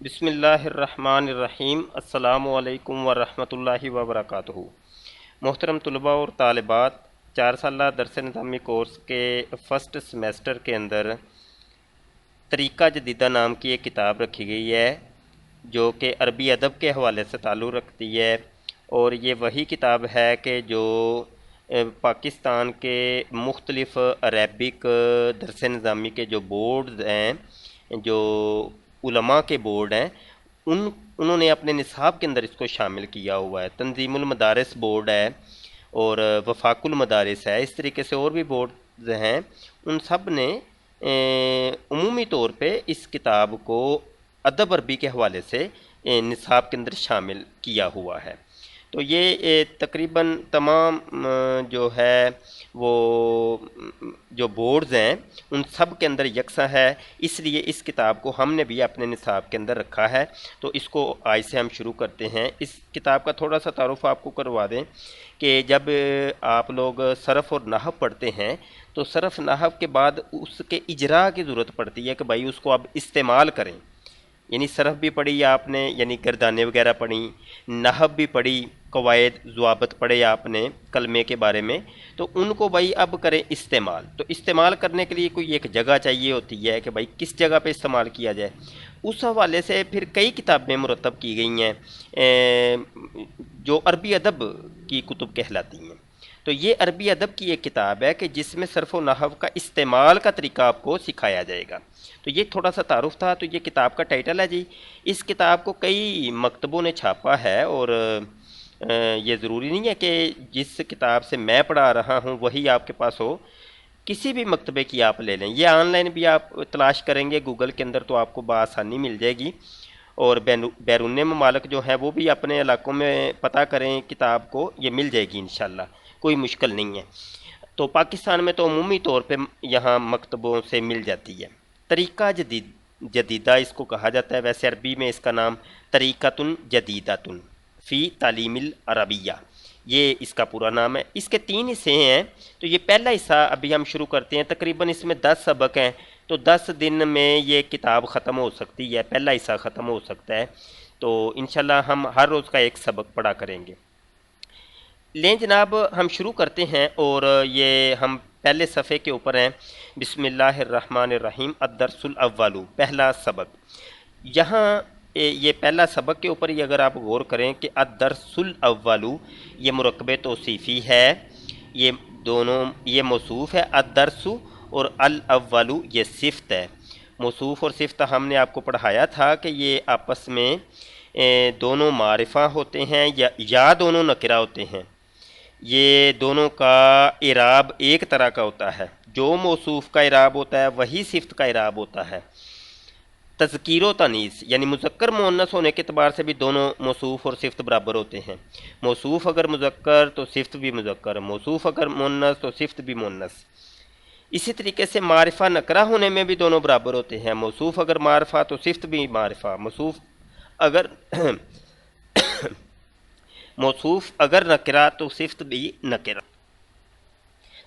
بسم اللہ الرحمن الرحیم السلام علیکم ورحمۃ اللہ وبرکاتہ۔ محترم طلباء اور طالبات، 4 سالہ درس نظامی کورس کے فرسٹ سمیسٹر کے اندر طریقہ جدیدہ نام کی ایک کتاب رکھی گئی ہے جو کہ عربی ادب کے حوالے سے تعلق رکھتی ہے، اور یہ وہی کتاب ہے کہ جو پاکستان کے مختلف عربک درس نظامی کے جو بورڈز ہیں، جو علماء کے بورڈ ہیں، انہوں نے اپنے نصاب کے اندر اس کو شامل کیا ہوا ہے۔ تنظیم المدارس بورڈ ہے اور وفاق المدارس ہے، اس طریقے سے اور بھی بورڈز ہیں، ان سب نے عمومی طور پہ اس کتاب کو ادب عربی کے حوالے سے نصاب کے اندر شامل کیا ہوا ہے۔ تو یہ تقریباً تمام جو ہے وہ جو بورڈز ہیں ان سب کے اندر یکساں ہے، اس لیے اس کتاب کو ہم نے بھی اپنے نصاب کے اندر رکھا ہے۔ تو اس کو آج سے ہم شروع کرتے ہیں۔ اس کتاب کا تھوڑا سا تعارف آپ کو کروا دیں کہ جب آپ لوگ صرف اور نحو پڑھتے ہیں تو صرف نحو کے بعد اس کے اجراء کی ضرورت پڑتی ہے کہ بھائی اس کو آپ استعمال کریں، یعنی صرف بھی پڑھی آپ نے، یعنی گردانے وغیرہ پڑھی، نحو بھی پڑھی، قواعد ضوابط پڑھے آپ نے کلمے کے بارے میں، تو ان کو بھائی اب کریں استعمال۔ تو استعمال کرنے کے لیے کوئی ایک جگہ چاہیے ہوتی ہے کہ بھائی کس جگہ پہ استعمال کیا جائے، اس حوالے سے پھر کئی کتابیں مرتب کی گئی ہیں جو عربی ادب کی کتب کہلاتی ہیں۔ تو یہ عربی ادب کی ایک کتاب ہے کہ جس میں صرف و نحو کا استعمال کا طریقہ آپ کو سکھایا جائے گا۔ تو یہ تھوڑا سا تعارف تھا۔ تو یہ کتاب کا ٹائٹل ہے جی، اس کتاب کو کئی مکتبوں نے چھاپا ہے، اور یہ ضروری نہیں ہے کہ جس کتاب سے میں پڑھا رہا ہوں وہی آپ کے پاس ہو، کسی بھی مکتبے کی آپ لے لیں، یہ آن لائن بھی آپ تلاش کریں گے گوگل کے اندر تو آپ کو بآسانی مل جائے گی، اور بیرون ممالک جو ہیں وہ بھی اپنے علاقوں میں پتہ کریں کتاب کو، یہ مل جائے گی انشاءاللہ، کوئی مشکل نہیں ہے۔ تو پاکستان میں تو عمومی طور پہ یہاں مکتبوں سے مل جاتی ہے۔ طریقہ جدیدہ اس کو کہا جاتا ہے، ویسے عربی میں اس کا نام طریقۃ جدیدۃ فی تعلیم العربیہ، یہ اس کا پورا نام ہے۔ اس کے 3 حصے ہیں، تو یہ پہلا حصہ ابھی ہم شروع کرتے ہیں۔ تقریباً اس میں 10 سبق ہیں، تو 10 دن میں یہ کتاب ختم ہو سکتی ہے، پہلا حصہ ختم ہو سکتا ہے۔ تو انشاءاللہ ہم ہر روز کا ایک سبق پڑھا کریں گے۔ لیں جناب، ہم شروع کرتے ہیں، اور یہ ہم پہلے صفحے کے اوپر ہیں۔ بسم اللہ الرحمن الرحیم، الدرس الاول، پہلا سبق۔ یہاں یہ پہلا سبق کے اوپر ہی اگر آپ غور کریں کہ الدرس الاول یہ مرکب توصیفی ہے، یہ دونوں یہ موصوف ہے، الدرس، اور الاول یہ صفت ہے۔ موصوف اور صفت ہم نے آپ کو پڑھایا تھا کہ یہ آپس میں دونوں معرفہ ہوتے ہیں یا دونوں نکرہ ہوتے ہیں۔ یہ دونوں کا اعراب ایک طرح کا ہوتا ہے، جو موصوف کا اعراب ہوتا ہے وہی صفت کا اعراب ہوتا ہے۔ تذکیر و تانیث یعنی مذکر مؤنث ہونے کے اعتبار سے بھی دونوں موصوف اور صفت برابر ہوتے ہیں۔ موصوف اگر مذکر تو صفت بھی مذکر، موصوف اگر مؤنث تو صفت بھی مؤنث۔ اسی طریقے سے معرفہ نکرہ ہونے میں بھی دونوں برابر ہوتے ہیں، موصوف اگر معرفہ تو صفت بھی معرفہ، اگر موصوف اگر نکرہ تو صفت بھی نکرہ۔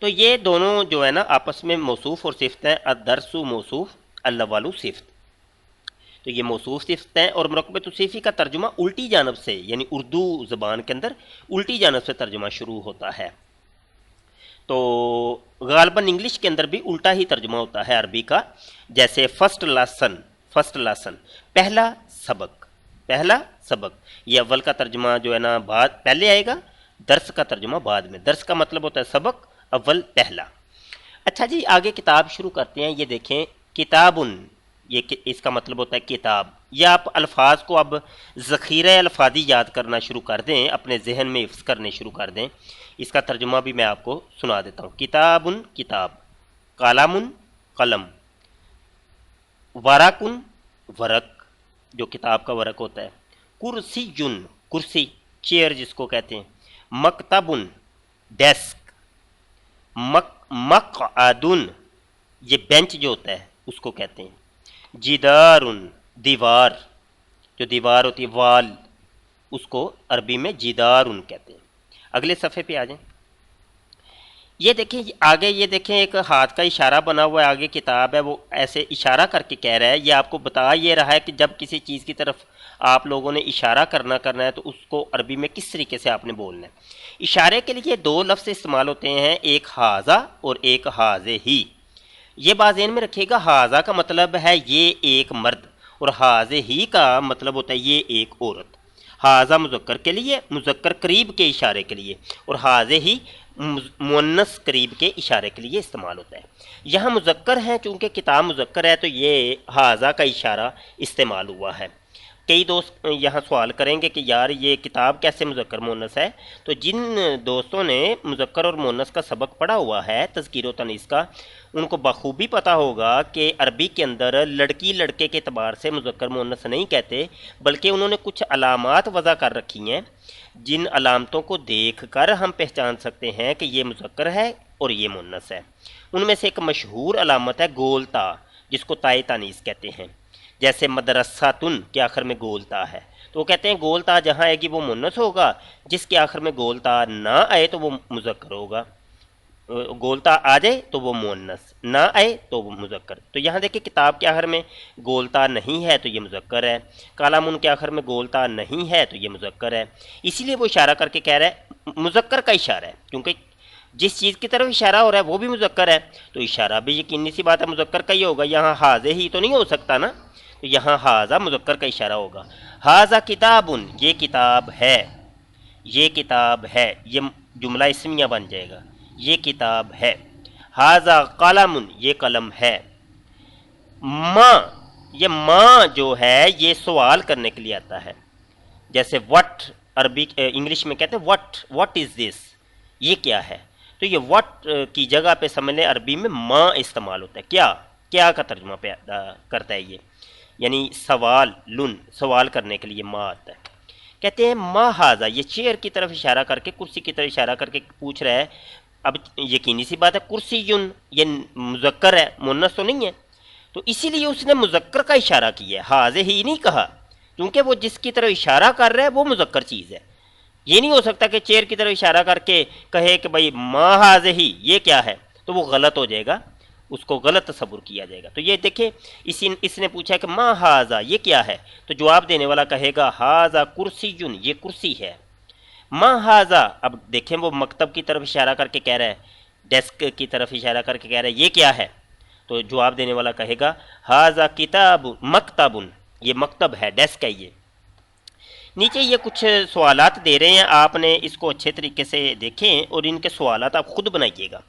تو یہ دونوں جو ہے نا آپس میں موصوف اور صفت ہیں، الدرس موصوف، الاول صفت۔ تو یہ موصوف صفت ہیں، اور مرکب توصیفی کا ترجمہ الٹی جانب سے، یعنی اردو زبان کے اندر الٹی جانب سے ترجمہ شروع ہوتا ہے۔ تو غالباً انگلش کے اندر بھی الٹا ہی ترجمہ ہوتا ہے عربی کا، جیسے فرسٹ لیسن، پہلا سبق، پہلا سبق، یہ اول کا ترجمہ جو ہے نا بعد پہلے آئے گا، درس کا ترجمہ بعد میں۔ درس کا مطلب ہوتا ہے سبق، اول پہلا۔ اچھا جی، آگے کتاب شروع کرتے ہیں۔ یہ دیکھیں، کتابن، یہ اس کا مطلب ہوتا ہے کتاب۔ یہ آپ الفاظ کو اب ذخیرہ الفاظی یاد کرنا شروع کر دیں، اپنے ذہن میں حفظ کرنے شروع کر دیں۔ اس کا ترجمہ بھی میں آپ کو سنا دیتا ہوں۔ کتابن کتاب، قلمن قلم، ورقن ورق جو کتاب کا ورق ہوتا ہے، کرسی جن کرسی چیئر جس کو کہتے ہیں، مکتبن ڈیسک، مقعدن یہ بینچ جو ہوتا ہے اس کو کہتے ہیں، جدارن دیوار، جو دیوار ہوتی ہے وال، اس کو عربی میں جدارن کہتے ہیں۔ اگلے صفحے پہ آ جائیں۔ ये देखें आगे, ये देखें एक हाथ का इशारा बना हुआ है, आगे किताब है, वो ऐसे इशारा करके कह रहा है। ये आपको बता ये रहा है कि जब किसी चीज़ की तरफ आप लोगों ने इशारा करना है तो उसको अरबी में किस तरीके से आपने बोलना है। इशारे के लिए दो लफ्ज़ इस्तेमाल होते हैं, एक हाजा और एक हाजे ही। ये बात ज़हन में रखिएगा, हाजा का मतलब है ये एक मर्द, और हाजे ही का मतलब होता है ये एक औरत। हाजा मुज़क्कर के लिए, मुज़क्कर करीब के इशारे के लिए, और हाजे ही मुअन्नस करीब के इशारे के लिए इस्तेमाल होता है। यहाँ मुज़क्कर है, चूँकि किताब मुज़क्कर है तो ये हाजा का इशारा इस्तेमाल हुआ है। कई दोस्त यहाँ सवाल करेंगे कि यार ये किताब कैसे मुज़क्कर मुअन्नस है। तो जिन दोस्तों ने मुज़क्कर और मुअन्नस का सबक पढ़ा हुआ है तज़कीर व तनीस का, उनको बखूबी पता होगा कि अरबी के अंदर लड़की लड़के के एतबार से मुज़क्कर मुअन्नस नहीं कहते, बल्कि उन्होंने कुछ अलामात वज़ा कर रखी हैं, जिन अलामतों को देख कर हम पहचान सकते हैं कि ये मुज़क्कर है और ये मुअन्नस है। उनमें से एक मशहूर अलामत है गोलता, जिसको ताए तानीस कहते हैं। जैसे मदरसातुन के आखिर में गोलता है, तो वो कहते हैं गोलता जहाँ आएगी वो मुन्नस होगा, जिसके आखिर में गोलता ना आए तो वो मुज़क्कर होगा। गोलता आ जाए तो वो मुन्नस, ना आए तो वो मुज़क्कर। तो यहाँ देखिए किताब के आखिर में गोलता नहीं है तो ये मुज़क्कर है, कालामुन के आखिर में गोलता नहीं है तो ये मुज़क्कर है। इसीलिए वो इशारा करके कह रहा है मुज़क्कर का इशारा है, क्योंकि जिस चीज़ की तरफ इशारा हो रहा है वो भी मुज़क्कर है, तो इशारा भी यकीनी सी बात है मुज़क्कर का ही होगा। यहाँ हाजे ही तो नहीं हो सकता ना, तो यहाँ हाजा मुज़क्कर का इशारा होगा। हाजा किताबुन, ये किताब है, ये किताब है, ये जुमला इसमिया बन जाएगा, ये किताब है। हाजा कलमुन, ये कलम है। माँ, ये माँ जो है ये सवाल करने के लिए आता है। जैसे वट अरबी इंग्लिश में कहते हैं वट इज़ दिस, ये क्या है। तो ये वट की जगह पे समझ लें अरबी में माँ इस्तेमाल होता है। क्या, क्या का तर्जुमा करता है ये, यानी सवाल, लुन, सवाल करने के लिए माँ आता है। कहते हैं माँ हाजा, ये चेयर की तरफ इशारा करके, कुर्सी की तरफ इशारा करके पूछ रहा है। अब यकीनी सी बात है कुर्सी युन ये मुज़क्कर है, मुन्नस तो नहीं है, तो इसीलिए उसने मुज़क्कर का इशारा किया है, हाजे ही नहीं कहा, क्योंकि वो जिसकी तरफ इशारा कर रहा है वो मुज़क्कर चीज़ है। ये नहीं हो सकता कि चेयर की तरफ इशारा करके कहे कि भाई माँ हाजे ही, ये क्या है, तो वो गलत हो जाएगा, उसको गलत तसव्वुर किया जाएगा। तो ये देखें इसने पूछा कि माँ हाजा, ये क्या है, तो जवाब देने वाला कहेगा हाजा कुर्सीयुन, ये कुर्सी है। माँ हाजा, अब देखें वो मकतब की तरफ इशारा करके कह रहा है, डेस्क की तरफ इशारा करके कह रहा है ये क्या है, तो जवाब देने वाला कहेगा हाजा किताब मकतबुन, ये मकतब है, डेस्क है ये। नीचे ये कुछ सवालात दे रहे हैं, आपने इसको अच्छे तरीके से देखें और इनके सवालात आप खुद बनाइएगा।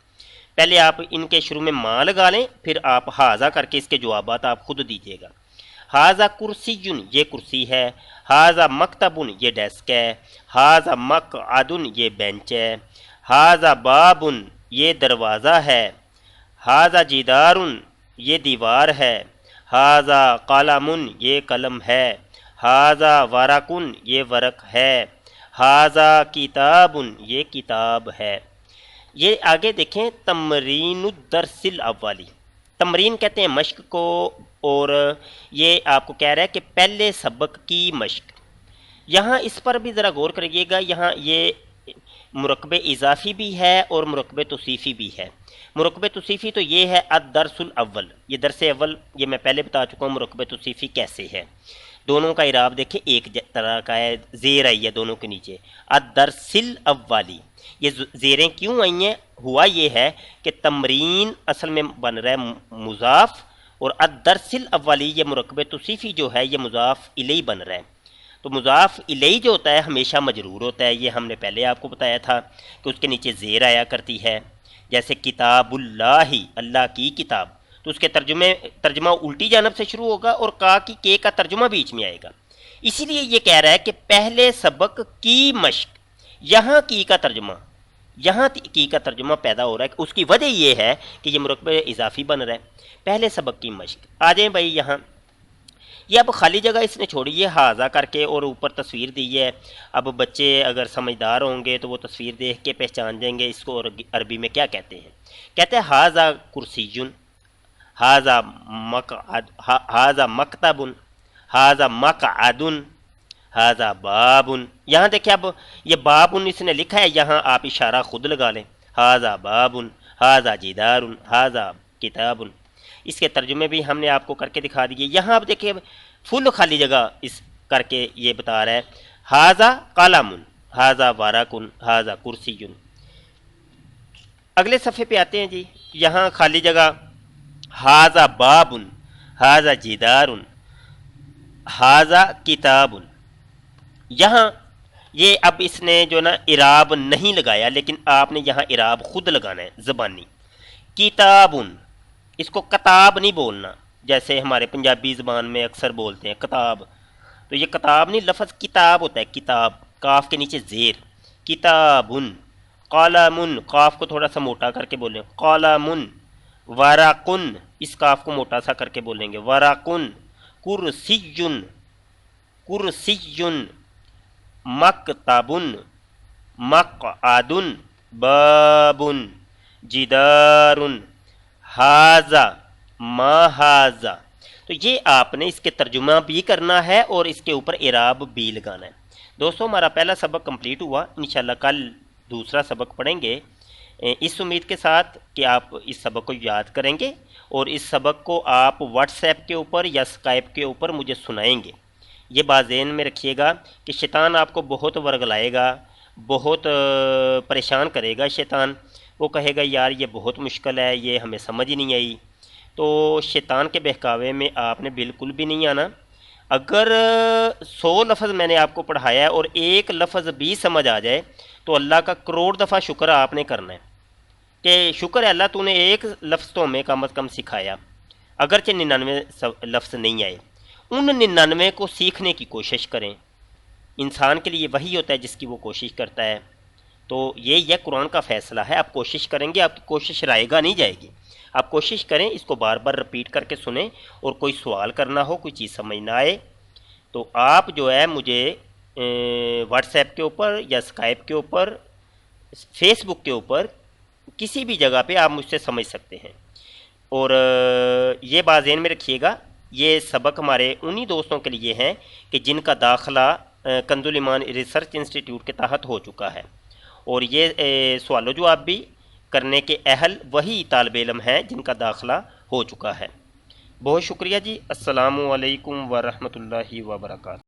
पहले आप इनके शुरू में माँ लगा लें, फिर आप हाजा करके इसके जवाबात आप खुद दीजिएगा। हाजा कुर्सीयुन, ये कुर्सी है। हाजा मकतबुन, ये डेस्क है। हाजा मकअदुन, ये बेंच है। हाजा बाबुन, ये दरवाज़ा है। हाजा जिदारुन, ये दीवार है। हाजा कलमुन, ये कलम है। हाजा वरकुन, ये वरक है। हाजा किताबुन, ये किताब है। ये आगे देखें तमरीनुद्दर्सिल अव्वली, तमरीन कहते हैं मश्क को, और ये आपको कह रहा है कि पहले सबक की मश्क। यहाँ इस पर भी ज़रा गौर करिएगा, यहाँ ये मुरकबे इजाफ़ी भी है और मुरकबे तौसीफ़ी भी है। मुरकबे तौसीफ़ी तो ये है अद-दर्सुल अव्वल, ये दरस अव्वल, ये मैं पहले बता चुका हूँ मुरकबे तौसीफ़ी कैसे है। दोनों का इराब देखें एक तरह का है, ज़ेर आई है दोनों के नीचे, अद-दर्सिल अव्वली। ये ज़ेरें क्यों आई हैं, हुआ ये है कि तमरीन असल में बन रहा है मुज़ाफ़, और अद-दर्सिल अव्वली ये मुरकबे तौसीफ़ी जो है ये मुज़ाफ़ इलैही बन रहा है। तो मुज़ाफ़ इलैही जो होता है हमेशा मजरूर होता है, ये हमने पहले आपको बताया था कि उसके नीचे ज़ेर आया करती है। जैसे किताबुल्लाही, अल्लाह की किताब, तो उसके तर्जुमा उल्टी जानब से शुरू होगा और का की के का तर्जुमा बीच में आएगा। इसीलिए ये कह रहा है कि पहले सबक की मश्क, यहाँ की का तर्जुमा, यहाँ की का तर्जुमा पैदा हो रहा है। उसकी वजह ये है कि ये मुरकबे इजाफ़ी बन रहा है, पहले सबक की मश्क। आ जाए भाई यहाँ, ये अब खाली जगह इसने छोड़ी है हाजा करके और ऊपर तस्वीर दी है। अब बच्चे अगर समझदार होंगे तो वो तस्वीर देख के पहचान जाएंगे इसको और अरबी में क्या कहते हैं। कहते हैं हाजा कुर्सीयुन, हाजा हाजा मकतबुन, हाजा मकअदुन, हाजा बाबुन। यहाँ देखिए अब ये बाबुन इसने लिखा है, यहाँ आप इशारा खुद लगा लें। हाजा बाबुन, हाजा जिदारुन, हाजा किताबुन। इसके तर्जुमे भी हमने आपको करके दिखा दिए। यहाँ आप देखिए फुल खाली जगह इस करके ये बता रहा है, हाजा कलमुन, हाजा वारकुन, हाजा कुर्सियुन। अगले सफ़े पे आते हैं जी, यहाँ खाली जगह, हाजा बाबुन, हाजा जिदारुन, हाजा किताबुन। यहाँ ये अब इसने जो ना इराब नहीं लगाया, लेकिन आपने यहाँ इराब खुद लगाना है ज़बानी। किताबुन, इसको कताब नहीं बोलना, जैसे हमारे पंजाबी ज़बान में अक्सर बोलते हैं कताब, तो ये कताब नहीं, लफ्ज़ किताब होता है, किताब, काफ के नीचे ज़ेर। किताबुन, कलमुन, काफ को थोड़ा सा मोटा करके बोलें, कलमुन। वराकुन, इस काफ को मोटा सा करके बोलेंगे, वराकुन। कुर्सियुन, कुर्सियुन। मकतबुन, मक़अदुन, बाबुन, जिदारुन, हाजा, मा हाजा। तो ये आपने इसके तर्जुमा भी करना है और इसके ऊपर इराब भी लगाना है। दोस्तों हमारा पहला सबक कंप्लीट हुआ, इंशाल्लाह कल दूसरा सबक पढ़ेंगे, इस उम्मीद के साथ कि आप इस सबक को याद करेंगे और इस सबक को आप व्हाट्सएप के ऊपर या स्काइप के ऊपर मुझे सुनाएंगे। ये बात ज़हन में रखिएगा कि शैतान आपको बहुत वर्गलाएगा, बहुत परेशान करेगा शैतान। वो कहेगा यार ये बहुत मुश्किल है, ये हमें समझ ही नहीं आई। तो शैतान के बहकावे में आपने बिल्कुल भी नहीं आना। अगर 100 लफ्ज़ मैंने आपको पढ़ाया है और एक लफ्ज़ भी समझ आ जाए तो अल्लाह का करोड़ दफ़ा शुक्र आपने करना है कि शुक्र है अल्लाह तूने एक लफ्ज़ तो हमें कम अज़ कम सिखाया, अगरचे 99 लफ्ज़ नहीं आए। उन 99 को सीखने की कोशिश करें। इंसान के लिए वही होता है जिसकी वो कोशिश करता है। तो ये कुरान का फ़ैसला है, आप कोशिश करेंगे, आपकी कोशिश रायगा नहीं जाएगी। आप कोशिश करें, इसको बार बार रिपीट करके सुने, और कोई सवाल करना हो, कोई चीज़ समझ ना आए तो आप जो है मुझे व्हाट्सएप के ऊपर या स्काइप के ऊपर, फेसबुक के ऊपर, किसी भी जगह पे आप मुझसे समझ सकते हैं। और ये बात ज़हन में रखिएगा, ये सबक हमारे उन्हीं दोस्तों के लिए हैं कि जिनका दाखिला कंजुल ईमान रिसर्च इंस्टीट्यूट के तहत हो चुका है, और ये सवाल जवाब भी करने के अहल वही तालिब इल्म हैं जिनका दाखिला हो चुका है। बहुत शुक्रिया जी। अस्सलामु अलैकुम व रहमतुल्लाहि व बरकातहू।